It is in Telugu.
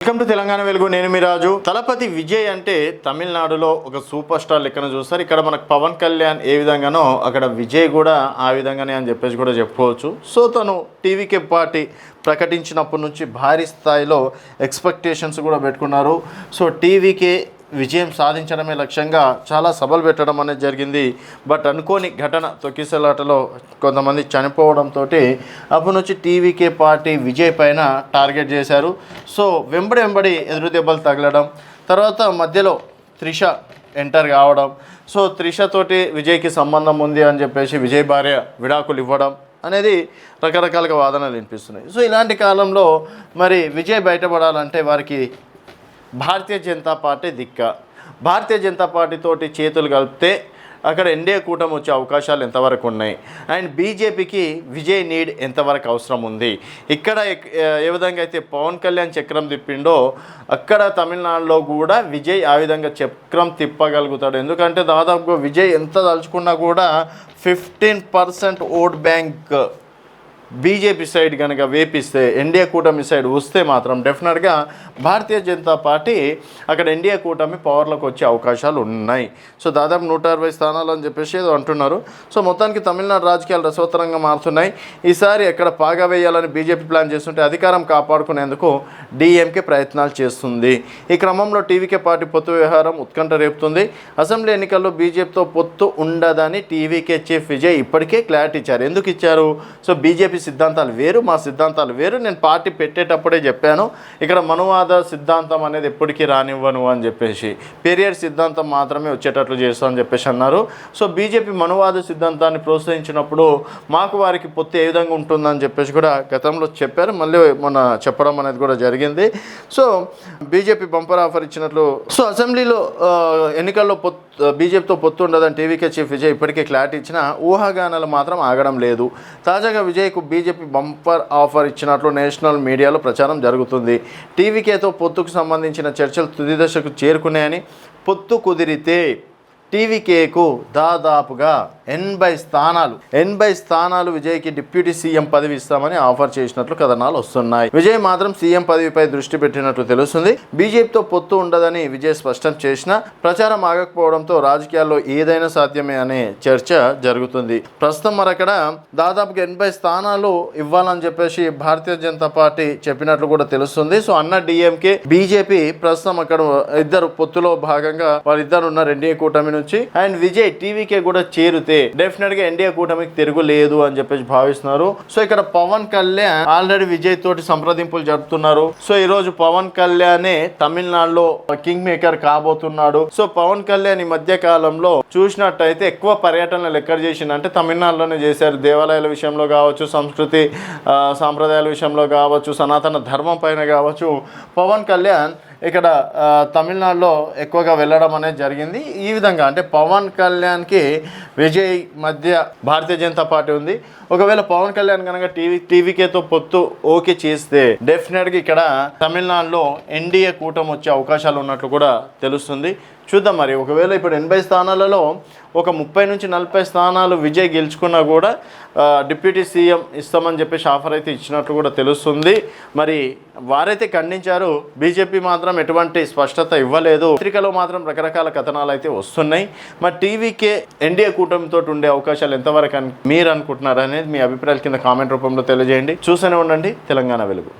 వెల్కమ్ టు తెలంగాణ వెలుగు. నేను మీ రాజు. తలపతి విజయ్ అంటే తమిళనాడులో ఒక సూపర్ స్టార్ లెక్కన చూస్తారు. ఇక్కడ మనకు పవన్ కళ్యాణ్ ఏ విధంగానో అక్కడ విజయ్ కూడా ఆ విధంగానే అని చెప్పేసి కూడా చెప్పుకోవచ్చు. సో తను టీవీకే పార్టీ ప్రకటించినప్పటి నుంచి భారీ స్థాయిలో ఎక్స్పెక్టేషన్స్ కూడా పెట్టుకున్నారు. సో టీవీకే విజయం సాధించడమే లక్ష్యంగా చాలా సభలు పెట్టడం అనేది జరిగింది. బట్ అనుకోని ఘటన తొక్కిసలాటలో కొంతమంది చనిపోవడంతో అప్పటి నుంచి టీవీకే పార్టీ విజయ్ పైన టార్గెట్ చేశారు. సో వెంబడి ఎదురు దెబ్బలు తగలడం, తర్వాత మధ్యలో త్రిష ఎంటర్ కావడం, సో త్రిషతోటి విజయ్కి సంబంధం ఉంది అని చెప్పేసి విజయ్ భార్య విడాకులు ఇవ్వడం అనేది రకరకాలుగా వాదనలు వినిపిస్తున్నాయి. సో ఇలాంటి కాలంలో మరి విజయ్ బయటపడాలంటే వారికి భారతీయ జనతా పార్టీ భారతీయ జనతా పార్టీతోటి చేతులు కలిపితే అక్కడ ఎన్డీఏ కూటమి వచ్చే అవకాశాలు ఎంతవరకు ఉన్నాయి, అండ్ బీజేపీకి విజయ్ నీడ్ ఎంతవరకు అవసరం ఉంది. ఇక్కడ ఏ విధంగా అయితే పవన్ కళ్యాణ్ చక్రం తిప్పిండో అక్కడ తమిళనాడులో కూడా విజయ్ ఆ విధంగా చక్రం తిప్పగలుగుతాడు. ఎందుకంటే దాదాపుగా విజయ్ ఎంత తలుచుకున్నా కూడా 15% ఓట్ బ్యాంక్ బీజేపీ సైడ్ కనుక వేపిస్తే, ఎన్డీఏ కూటమి సైడ్ వస్తే మాత్రం డెఫినెట్గా భారతీయ జనతా పార్టీ అక్కడ ఎన్డీఏ కూటమి పవర్లోకి వచ్చే అవకాశాలు ఉన్నాయి. సో దాదాపు 160 స్థానాలు అని చెప్పేసి ఏదో అంటున్నారు. సో మొత్తానికి తమిళనాడు రాజకీయాలు రసవత్తరంగా మారుతున్నాయి. ఈసారి ఎక్కడ పాగా వేయాలని బీజేపీ ప్లాన్ చేస్తుంటే అధికారం కాపాడుకునేందుకు డీఎంకే ప్రయత్నాలు చేస్తుంది. ఈ క్రమంలో టీవీకే పార్టీ పొత్తు వ్యవహారం ఉత్కంఠ రేపుతుంది. అసెంబ్లీ ఎన్నికల్లో బీజేపీతో పొత్తు ఉండదని టీవీకే చీఫ్ విజయ్ ఇప్పటికే క్లారిటీ ఇచ్చారు. ఎందుకు ఇచ్చారు? సో బీజేపీ సిద్ధాంతాలు వేరు, మా సిద్ధాంతాలు వేరు. నేను పార్టీ పెట్టేటప్పుడే చెప్పాను, ఇక్కడ మనువాద సిద్ధాంతం అనేది ఎప్పటికీ రానివ్వను అని చెప్పేసి, పెరియర్ సిద్ధాంతం మాత్రమే వచ్చేటట్లు చేస్తామని చెప్పేసి అన్నారు. సో బీజేపీ మనువాద సిద్ధాంతాన్ని ప్రోత్సహించినప్పుడు మాకు వారికి పొత్తు ఏ విధంగా ఉంటుందని చెప్పేసి కూడా గతంలో చెప్పారు, మళ్ళీ మొన్న చెప్పడం అనేది కూడా జరిగింది. సో బీజేపీ బంపర్ ఆఫర్ ఇచ్చినట్లు, సో అసెంబ్లీలో ఎన్నికల్లో బీజేపీతో పొత్తు ఉండదని టీవీకే చీఫ్ విజయ్ ఇప్పటికే క్లారిటీ ఇచ్చిన ఊహాగానాలు మాత్రం ఆగడం లేదు. తాజాగా విజయ్కు బీజేపీ బంపర్ ఆఫర్ ఇచ్చినట్లు నేషనల్ మీడియాలో ప్రచారం జరుగుతుంది. టీవీకేతో పొత్తుకు సంబంధించిన చర్చలు తుది దశకు చేరుకున్నాయని, పొత్తు కుదిరితే టీవీకేకు దాదాపుగా 80 స్థానాలు విజయ్కి డిప్యూటీ సీఎం పదవి ఇస్తామని ఆఫర్ చేసినట్లు కథనాలు వస్తున్నాయి. విజయ్ మాత్రం సీఎం పదవిపై దృష్టి పెట్టినట్లు తెలుస్తుంది. బీజేపీతో పొత్తు ఉండదని విజయ్ స్పష్టం చేసిన ప్రచారం ఆగకపోవడంతో రాజకీయాల్లో ఏదైనా సాధ్యమే అనే చర్చ జరుగుతుంది. ప్రస్తుతం మరక్కడ దాదాపుగా 80 స్థానాలు ఇవ్వాలని చెప్పేసి భారతీయ జనతా పార్టీ చెప్పినట్లు కూడా తెలుస్తుంది. సో అన్న డిఎంకే బీజేపీ ప్రస్తుతం అక్కడ ఇద్దరు పొత్తులో భాగంగా వాళ్ళిద్దరు ఉన్నారు ఎన్డీఏ కూటమి నుంచి. అండ్ విజయ్ టీవీకే కూడా చేరితే డెఫినెట్ గా ఎన్డీఏ కూటమికి తిరుగులేదు అని చెప్పేసి భావిస్తున్నారు. సో ఇక్కడ పవన్ కళ్యాణ్ ఆల్రెడీ విజయ్ తోటి సంప్రదింపులు జరుపుతున్నారు. సో ఈ రోజు పవన్ కళ్యాణే తమిళనాడులో కింగ్ మేకర్ కాబోతున్నాడు. సో పవన్ కళ్యాణ్ ఈ మధ్య కాలంలో చూసినట్టయితే ఎక్కువ పర్యటనలు ఎక్కడ చేసిందంటే తమిళనాడులోనే చేశారు. దేవాలయాల విషయంలో కావచ్చు, సంస్కృతి సాంప్రదాయాల విషయంలో కావచ్చు, సనాతన ధర్మం పైన కావచ్చు, పవన్ కళ్యాణ్ ఇక్కడ తమిళనాడులో ఎక్కువగా వెళ్ళడం అనేది జరిగింది. ఈ విధంగా అంటే పవన్ కళ్యాణ్కి విజయ్ మధ్య భారతీయ జనతా పార్టీ ఉంది. ఒకవేళ పవన్ కళ్యాణ్ కనుక టీవీకేతో పొత్తు ఓకే చేస్తే డెఫినెట్గా ఇక్కడ తమిళనాడులో ఎన్డీఏ కూటమి వచ్చే అవకాశాలు ఉన్నట్లు కూడా తెలుస్తుంది. చూద్దాం మరి. ఒకవేళ ఇప్పుడు 80 స్థానాలలో ఒక 30 నుంచి 40 స్థానాలు విజయ్ గెలుచుకున్నా కూడా డిప్యూటీ సీఎం ఇస్తామని చెప్పేసి ఆఫర్ అయితే ఇచ్చినట్లు కూడా తెలుస్తుంది. మరి వారైతే ఖండించారు, బీజేపీ మాత్రం ఎటువంటి స్పష్టత ఇవ్వలేదు. పత్రికలో మాత్రం రకరకాల కథనాలు అయితే వస్తున్నాయి. మరి టీవీకే ఎన్డీఏ కూటమితో ఉండే అవకాశాలు ఎంతవరకు మీరు అనుకుంటున్నారు అనేది మీ అభిప్రాయాల కింద కామెంట్ రూపంలో తెలియజేయండి. చూస్తూనే ఉండండి తెలంగాణ వెలుగు.